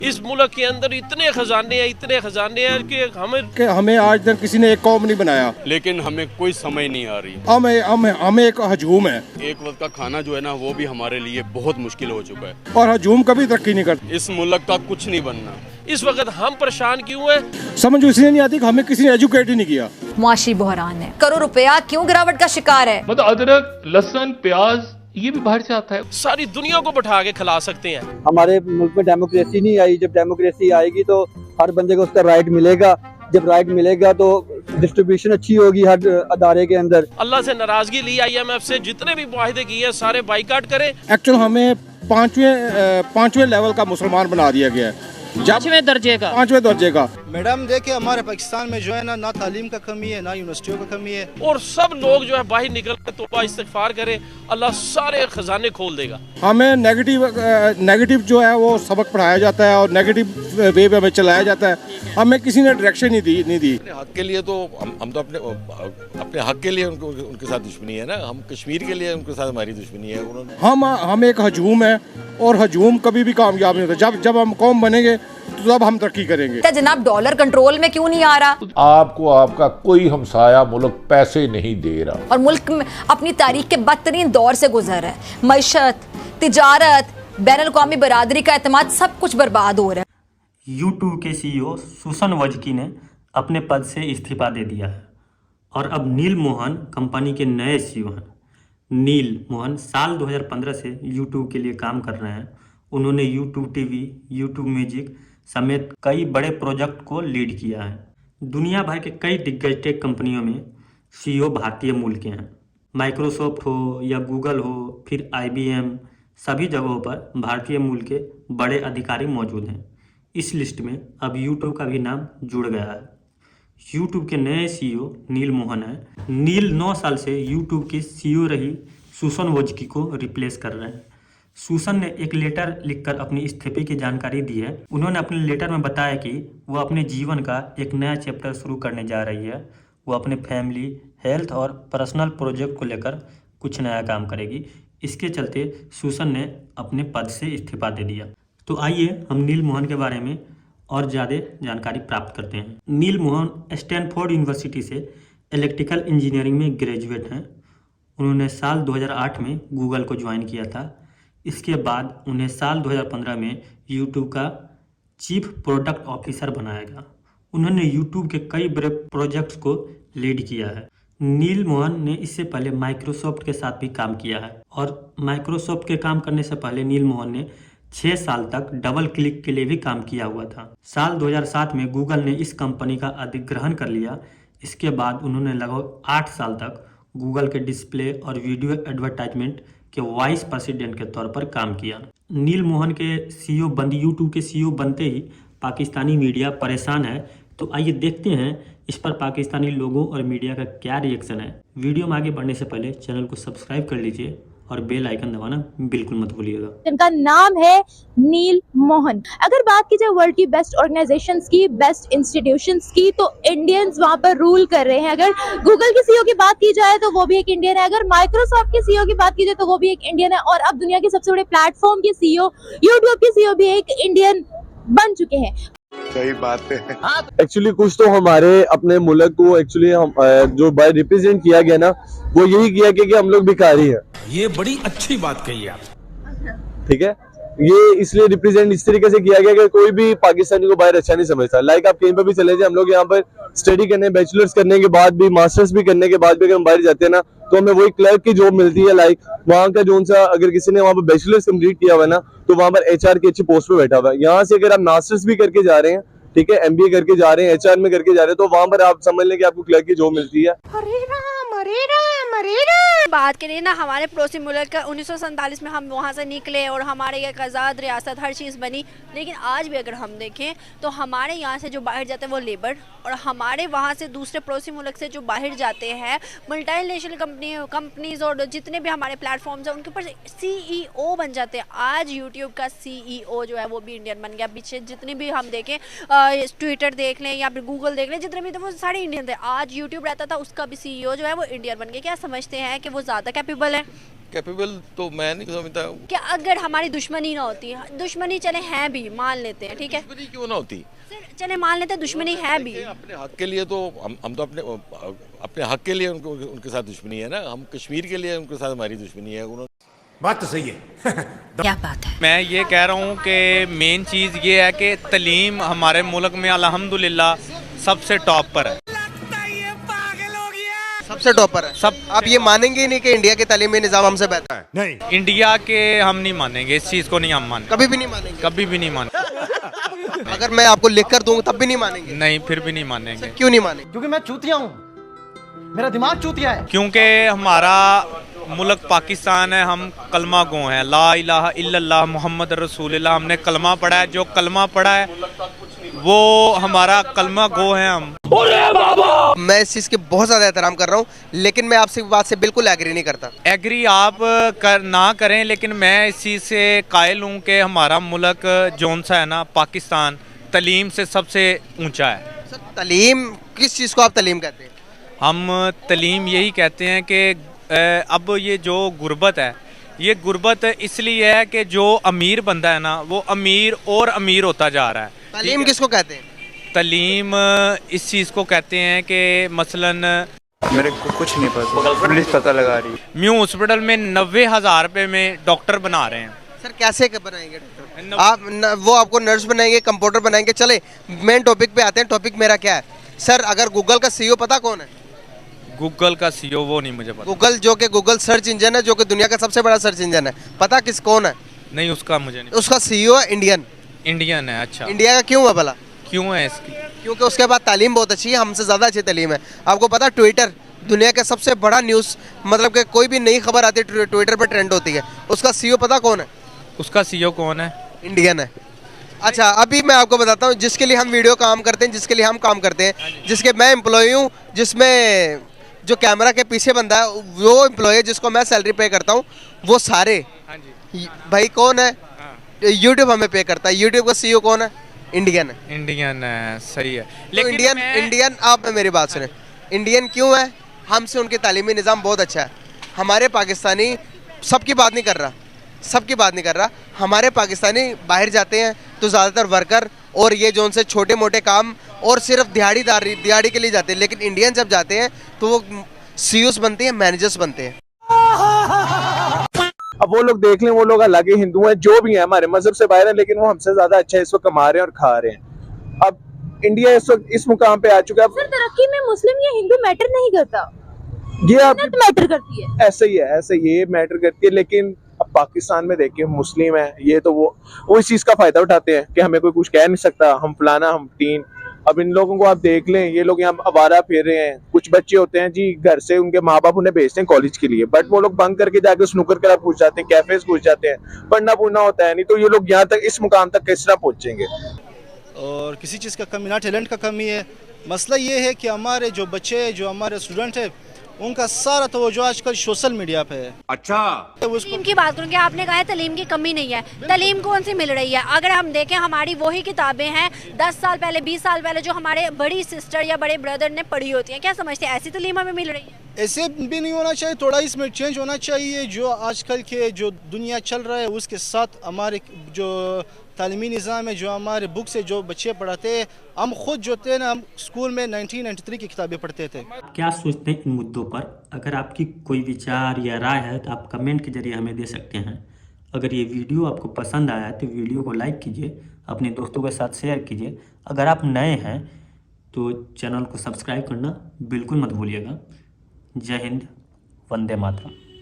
इस मुल्क के अंदर इतने खजाने हैं कि हमें आज तक किसी ने एक कौम नहीं बनाया, लेकिन हमें कोई समझ नहीं आ रही। हमें एक हजूम है, एक वक्त का खाना जो है ना वो भी हमारे लिए बहुत मुश्किल हो चुका है और हजूम कभी तरक्की नहीं करती। इस मुल्क का कुछ नहीं बनना। इस वक्त हम परेशान क्यों हैं? समझ इसलिए नहीं आती कि हमें किसी ने एजुकेट ही नहीं किया। मुआशी बहरान है, करोड़ रुपया क्यों गिरावट का शिकार है? मतलब अदरक, लहसुन, प्याज ये भी बाहर से आता है। सारी दुनिया को बैठा के खिला सकते हैं। हमारे मुल्क में डेमोक्रेसी नहीं आई। जब डेमोक्रेसी आएगी तो हर बंदे को उसका राइट मिलेगा। जब राइट मिलेगा तो डिस्ट्रीब्यूशन अच्छी होगी हर अदारे के अंदर। अल्लाह से नाराजगी ली IMF से, जितने भी मुआहिदे किए सारे बाइकाट करें। एक्चुअल हमें पांचवें लेवल का मुसलमान बना दिया गया है, पांचवें दर्जे का। मैडम देखिए, हमारे पाकिस्तान में जो है ना तालीम का कमी है, ना यूनिवर्सिटियों का कमी है, और सब लोग जो है बाहर निकल कर तौबा इस्तिगफार करें, अल्लाह सारे खजाने खोल देगा। हमें नेगेटिव जो है वो सबक पढ़ाया जाता है और नेगेटिव वे पे हमें चलाया जाता है। हमें किसी ने डायरेक्शन नहीं दी। अपने हक के लिए तो हम तो अपने हक के लिए उनके साथ दुश्मनी है ना। हम कश्मीर के लिए उनके साथ हमारी दुश्मनी है। हम एक हजूम है और हजूम कभी भी कामयाब नहीं होता। जब हम कौम बनेंगे तो तब हम तरक्की करेंगे। जनाब डॉलर कंट्रोल में क्यों नहीं आ रहा? आपको आपका कोई हमसाया मुल्क पैसे नहीं दे रहा और मुल्क में अपनी तारीख के बदतरीन दौर से गुजर रहा है। मईशत, तिजारत, बैनुल-अक़वामी बरादरी का एतमाद सब कुछ बर्बाद हो रहा है। YouTube के CEO सुसन वजकी ने अपने पद से इस्तीफा दे दिया है और अब नील मोहन कंपनी के नए CEO हैं। नील मोहन साल 2015 से YouTube के लिए काम कर रहे हैं। उन्होंने YouTube TV, YouTube म्यूजिक समेत कई बड़े प्रोजेक्ट को लीड किया है। दुनिया भर के कई दिग्गज टेक कंपनियों में CEO भारतीय मूल के हैं। माइक्रोसॉफ्ट हो या गूगल हो, फिर IBM, सभी जगहों पर भारतीय मूल के बड़े अधिकारी मौजूद हैं। इस लिस्ट में अब YouTube का भी नाम जुड़ गया है। YouTube के नए CEO नील मोहन है। नील 9 साल से YouTube की CEO रही सुसन वजकी को रिप्लेस कर रहे हैं। सुसन ने एक लेटर लिखकर अपनी इस्तीफे की जानकारी दी है। उन्होंने अपने लेटर में बताया कि वो अपने जीवन का एक नया चैप्टर शुरू करने जा रही है। वो अपने फैमिली, हेल्थ और पर्सनल प्रोजेक्ट को लेकर कुछ नया काम करेगी। इसके चलते सुसन ने अपने पद से इस्तीफा दे दिया। तो आइए हम नील मोहन के बारे में और ज़्यादा जानकारी प्राप्त करते हैं। नील मोहन स्टैनफोर्ड यूनिवर्सिटी से इलेक्ट्रिकल इंजीनियरिंग में ग्रेजुएट हैं। उन्होंने साल 2008 में गूगल को ज्वाइन किया था। इसके बाद उन्हें साल 2015 में YouTube का चीफ प्रोडक्ट ऑफिसर बनाया गया। उन्होंने YouTube के कई बड़े प्रोजेक्ट्स को लीड किया है। नील मोहन ने इससे पहले माइक्रोसॉफ्ट के साथ भी काम किया है और माइक्रोसॉफ्ट के काम करने से पहले नील मोहन ने 6 साल तक डबल क्लिक के लिए भी काम किया हुआ था। साल 2007 में गूगल ने इस कंपनी का अधिग्रहण कर लिया। इसके बाद उन्होंने लगभग 8 साल तक गूगल के डिस्प्ले और वीडियो एडवर्टाइजमेंट के वाइस प्रेसिडेंट के तौर पर काम किया। नील मोहन के YouTube के CEO बनते ही पाकिस्तानी मीडिया परेशान है। तो आइए देखते हैं इस पर पाकिस्तानी लोगों और मीडिया का क्या रिएक्शन है। वीडियो में आगे बढ़ने से पहले चैनल को सब्सक्राइब कर लीजिए और बेल आइकन दबाना बिल्कुल मत भूलिएगा। जिनका नाम है नील मोहन। अगर बात की जाए वर्ल्ड की बेस्ट ऑर्गेनाइजेशंस की, बेस्ट इंस्टीट्यूशंस की, तो इंडियंस वहां पर रूल कर रहे हैं। अगर गूगल की CEO की बात की जाए तो वो भी एक इंडियन है। अगर माइक्रोसॉफ्ट की CEO की बात की जाए तो वो भी एक इंडियन है। और अब दुनिया के सबसे बड़े प्लेटफॉर्म के CEO, यूट्यूब के CEO भी एक इंडियन बन चुके हैं। सही बात है। एक्चुअली कुछ तो हमारे अपने मुल्क को एक्चुअली हम जो बाय रिप्रेजेंट किया गया ना, वो यही किया कि हम लोग भिखारी हैं। ये बड़ी अच्छी बात कही आप। ठीक है, ये इसलिए रिप्रेजेंट इस तरीके से किया गया कि कोई भी पाकिस्तानी को बाहर अच्छा नहीं समझता। लाइक आप कहीं पर भी चले जाए, हम लोग यहाँ पर स्टडी करने, बैचलर्स करने के बाद भी, मास्टर्स भी करने के बाद भी अगर हम बाहर जाते हैं ना, तो हमें वही क्लर्क की जॉब मिलती है। लाइक वहाँ का जो सा, अगर किसी ने वहाँ पर बैचलर्स कंप्लीट किया हुआ है ना, तो वहाँ पर HR की अच्छी पोस्ट पे बैठा हुआ है। यहाँ से अगर आप मास्टर्स भी करके जा रहे हैं, ठीक है, MBA करके जा रहे हैं, HR में करके जा रहे हैं, तो वहाँ पर आप समझ लें कि आपको क्लर्क की जॉब मिलती है। बात करें ना हमारे पड़ोसी मुल्क का, 1947 में हम वहाँ से निकले और हमारे एक आज़ाद रियासत हर चीज़ बनी। लेकिन आज भी अगर हम देखें तो हमारे यहाँ से जो बाहर जाते हैं वो लेबर, और हमारे वहाँ से दूसरे पड़ोसी मुल्क से जो बाहर जाते हैं मल्टीनेशनल कंपनीज और जितने भी हमारे प्लेटफॉर्म्स हैं उनके ऊपर CEO बन जाते हैं। आज YouTube का CEO जो है वो भी इंडियन बन गया। पीछे जितनी भी हम देखें, ट्विटर देख लें या फिर गूगल देख लें, जितने भी थे वो सारे इंडियन थे। आज YouTube रहता था, उसका भी CEO जो है वो इंडियन बन गया। क्या समझते हैं कि वो ज़्यादा कैपेबल है? कैपेबल तो मैं नहीं समझता। क्या अगर हमारी दुश्मनी ना होती, दुश्मनी चले हैं भी, मान लेते हैं, ठीक है, दुश्मनी क्यों ना होती, चले मान लेते हैं दुश्मनी है भी, अपने हक के लिए तो हम तो अपने हक के लिए उनके साथ दुश्मनी है ना। हम कश्मीर के लिए उनके साथ हमारी दुश्मनी है। बात तो सही है। क्या बात है। मैं ये कह रहा हूँ कि मेन चीज़ ये है कि तलीम हमारे मुल्क में अल्हम्दुलिल्लाह सबसे टॉप पर है। सबसे टॉप पर है सब। आप ये मानेंगे ही नहीं कि इंडिया के तालीमी निज़ाम हमसे बेहतर है? नहीं, इंडिया के हम नहीं मानेंगे, इस चीज़ को नहीं हम मानेंगे, कभी भी नहीं मानेंगे, कभी भी नहीं मानेंगे। अगर मैं आपको लिख कर दूंगा तब भी नहीं मानेंगे? नहीं, फिर भी नहीं मानेंगे। क्यों नहीं मानेंगे? क्योंकि मैं चूतिया हूँ, मेरा दिमाग चूतिया है। क्योंकि हमारा मुल्क पाकिस्तान है, हम कलमा गो हैं, ला इलाहा इल्लल्लाह मुहम्मद रसूलुल्लाह। हमने कलमा पढ़ा है, जो कलमा पढ़ा है वो हमारा कलमा गो है हम। मैं इस चीज़ के बहुत ज़्यादा एहतराम कर रहा हूँ, लेकिन मैं आपसे बात से बिल्कुल एग्री नहीं करता। एग्री आप ना करें, लेकिन मैं इस चीज़ से कायल हूँ कि हमारा मुल्क जौन सा है ना, पाकिस्तान तलीम से सबसे ऊंचा है। सर तलीम, किस चीज़ को आप तलीम कहते हैं? हम तलीम यही कहते हैं कि अब ये जो गुर्बत है, ये गुर्बत इसलिए है कि जो अमीर बंदा है ना, वो अमीर और अमीर होता जा रहा है। तालीम किसको कहते हैं? तालीम इस चीज़ को कहते हैं कि मसलन मेरे को कुछ नहीं पता, पुलिस पता लगा रही है। म्यू हॉस्पिटल में 90,000 रुपये में डॉक्टर बना रहे हैं। सर कैसे बनाएंगे डॉक्टर? आप वो आपको नर्स बनाएंगे, कंप्यूटर बनाएंगे। चले मेन टॉपिक पे आते हैं। टॉपिक मेरा क्या है सर? अगर गूगल का सीईओ पता कौन है? गूगल का सीईओ वो नहीं मुझे पता। गूगल जो कि गूगल सर्च इंजन है, जो कि दुनिया का सबसे बड़ा सर्च इंजन है, पता किस कौन है? नहीं, उसका मुझे नहीं। उसका सीईओ है इंडियन है। अच्छा, इंडिया का क्यों है भला? क्यों है इसकी? क्योंकि उसके बाद तालीम बहुत अच्छी है, हमसे ज़्यादा अच्छी तालीम है। आपको पता ट्विटर दुनिया का सबसे बड़ा न्यूज़, मतलब कि कोई भी नई खबर आती है ट्विटर पर ट्रेंड होती है। उसका सीईओ पता कौन है? उसका सीईओ कौन है? इंडियन है। अच्छा, अभी मैं आपको बताता हूँ, जिसके लिए हम वीडियो काम करते हैं, जिसके लिए हम काम करते हैं, जिसके मैं एम्प्लॉय हूँ, जिसमें जो कैमरा के पीछे बंदा है वो एम्प्लॉय है, जिसको मैं सैलरी पे करता हूँ, वो सारे भाई कौन है? यूट्यूब हमें पे करता है। यूट्यूब का सीईओ कौन है? इंडियन है। सही है, लेकिन इंडियन आप मेरी बात सुने। इंडियन क्यों है? हमसे उनके तालीमी निज़ाम बहुत अच्छा है। हमारे पाकिस्तानी सबकी बात नहीं कर रहा, हमारे पाकिस्तानी बाहर जाते हैं तो ज़्यादातर वर्कर और ये जो उनसे छोटे मोटे काम और सिर्फ दिहाड़ी के लिए जाते हैं, लेकिन इंडियन जब जाते हैं तो वो सीईओस बनते हैं, मैनेजर्स बनते हैं। अब वो लोग देख लें, वो लोग अलग ही हिंदू हैं, जो भी हैं, हमारे मजहब से बाहर हैं, लेकिन वो हमसे ज्यादा अच्छा इस वक्त कमा रहे हैं और खा रहे हैं। अब इंडिया इस वक्त इस मुकाम पे आ चुका है। सर तरक्की में मुस्लिम या हिंदू मैटर नहीं करता, ये आप मैटर करती है। ऐसे ही है, ऐसे ये मैटर करती है। लेकिन अब पाकिस्तान में देखिए मुस्लिम है, ये तो वो इस चीज का फायदा उठाते हैं कि हमें कोई कुछ कह नहीं सकता, हम फलाना हम टीन। अब इन लोगों को आप देख लें, ये लोग यहाँ आवारा फिर रहे हैं। कुछ बच्चे होते हैं जी, घर से उनके माँ बाप उन्हें भेजते हैं कॉलेज के लिए, बट वो लोग बंक करके जाके स्नूकर क्लब पूछ जाते हैं, कैफेज पूछ जाते हैं, पढ़ना पूछना होता है नहीं। तो ये लोग यहाँ तक, इस मुकाम तक किस तरह पहुंचेंगे? और किसी चीज़ का कमी ना, टैलेंट का कमी है। मसला ये है कि हमारे जो बच्चे, जो हमारे स्टूडेंट है, उनका सारा तवज्जो आजकल सोशल मीडिया पे है। अच्छा, तलीम की बात करूँगी, आपने कहा है तलीम की कमी नहीं है। तलीम कौन सी मिल रही है? अगर हम देखें, हमारी वही किताबें हैं 10 साल पहले, 20 साल पहले, जो हमारे बड़ी सिस्टर या बड़े ब्रदर ने पढ़ी होती हैं। क्या समझते हैं, ऐसी तलीम हमें मिल रही है? ऐसे भी नहीं होना चाहिए, थोड़ा इसमें चेंज होना चाहिए। जो आजकल के जो दुनिया चल रहा है उसके साथ हमारे जो तालीमी निज़ाम है, जो हमारे बुक से जो बच्चे पढ़ाते हैं, हम खुद जो थे ना, हम स्कूल में 1993 की किताबें पढ़ते थे। क्या सोचते हैं इन मुद्दों पर? अगर आपकी कोई विचार या राय है तो आप कमेंट के जरिए हमें दे सकते हैं। अगर ये वीडियो आपको पसंद आया तो वीडियो को लाइक कीजिए, अपने दोस्तों के साथ शेयर कीजिए। अगर आप नए हैं तो चैनल को सब्सक्राइब करना बिल्कुल मत भूलिएगा। जय हिंद, वंदे मातरम।